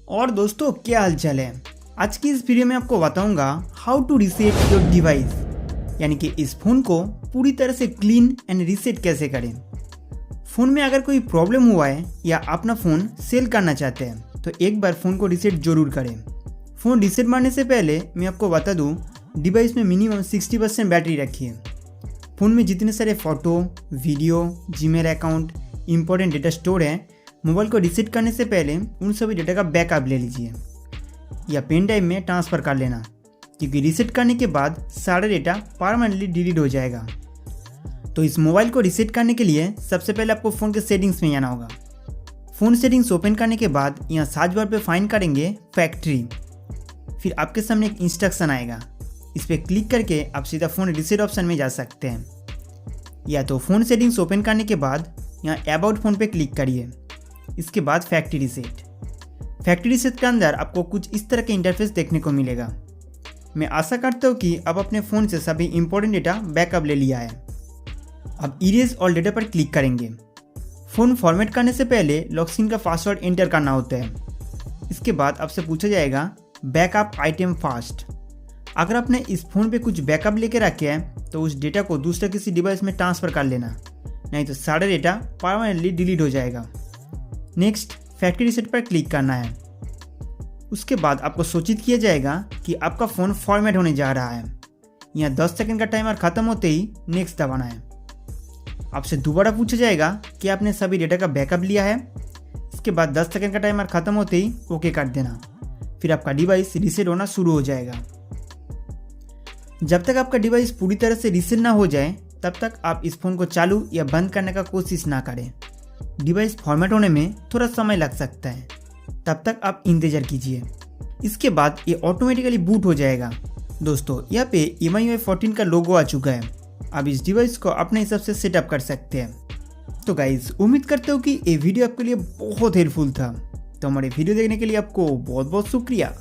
और दोस्तों क्या हालचाल है। आज की इस वीडियो में आपको बताऊंगा how to reset your device, यानी कि इस फ़ोन को पूरी तरह से क्लीन एंड रीसेट कैसे करें। फ़ोन में अगर कोई प्रॉब्लम हुआ है या अपना फ़ोन सेल करना चाहते हैं तो एक बार फ़ोन को रीसेट ज़रूर करें। फ़ोन रीसेट मारने से पहले मैं आपको बता दूं, डिवाइस में मिनिमम 60% बैटरी रखिए। फ़ोन में जितने सारे photo, video, Gmail account, important data store है, मोबाइल को रीसेट करने से पहले उन सभी डेटा का बैकअप ले लीजिए या पेन ड्राइव में ट्रांसफ़र कर लेना, क्योंकि रीसेट करने के बाद सारा डेटा परमानेंटली डिलीट हो जाएगा। तो इस मोबाइल को रीसेट करने के लिए सबसे पहले आपको फ़ोन के सेटिंग्स में जाना होगा। फ़ोन सेटिंग्स ओपन करने के बाद यहाँ सर्च बार पे फाइंड करेंगे फैक्ट्री। फिर आपके सामने एक इंस्ट्रक्शन आएगा, इस पर क्लिक करके आप सीधा फ़ोन रीसेट ऑप्शन में जा सकते हैं। या तो फ़ोन सेटिंग्स ओपन करने के बाद यहाँ अबाउट फ़ोन पे क्लिक करिए, इसके बाद फैक्ट्री रीसेट। फैक्ट्री रीसेट के अंदर आपको कुछ इस तरह के इंटरफेस देखने को मिलेगा। मैं आशा करता हूँ कि आप अपने फ़ोन से सभी इंपॉर्टेंट डेटा बैकअप ले लिया है। अब इरेज ऑल डेटा पर क्लिक करेंगे। फ़ोन फॉर्मेट करने से पहले लॉक स्क्रीन का पासवर्ड एंटर करना होता है। इसके बाद आपसे पूछा जाएगा बैकअप आइटम फास्ट। अगर आपने इस फ़ोन पे कुछ बैकअप लेके रखे हैं तो उस डेटा को दूसरे किसी डिवाइस में ट्रांसफ़र कर लेना, नहीं तो सारा डेटा परमानेंटली डिलीट हो जाएगा। नेक्स्ट फैक्ट्री रीसेट पर क्लिक करना है। उसके बाद आपको सूचित किया जाएगा कि आपका फ़ोन फॉर्मेट होने जा रहा है। यहाँ 10 सेकंड का टाइमर ख़त्म होते ही नेक्स्ट दबाना है। आपसे दोबारा पूछा जाएगा कि आपने सभी डेटा का बैकअप लिया है। इसके बाद 10 सेकंड का टाइमर ख़त्म होते ही ओके कर देना। फिर आपका डिवाइस रीसेट होना शुरू हो जाएगा। जब तक आपका डिवाइस पूरी तरह से रीसेट ना हो जाए तब तक आप इस फ़ोन को चालू या बंद करने का कोशिश ना करें। डिवाइस फॉर्मेट होने में थोड़ा समय लग सकता है, तब तक आप इंतज़ार कीजिए। इसके बाद ये ऑटोमेटिकली बूट हो जाएगा। दोस्तों यहाँ पे MIUI 14 का लोगो आ चुका है। आप इस डिवाइस को अपने हिसाब से सेटअप कर सकते हैं। तो गाइज उम्मीद करते हो कि ये वीडियो आपके लिए बहुत हेल्पफुल था। तो हमारे वीडियो देखने के लिए आपको बहुत बहुत शुक्रिया।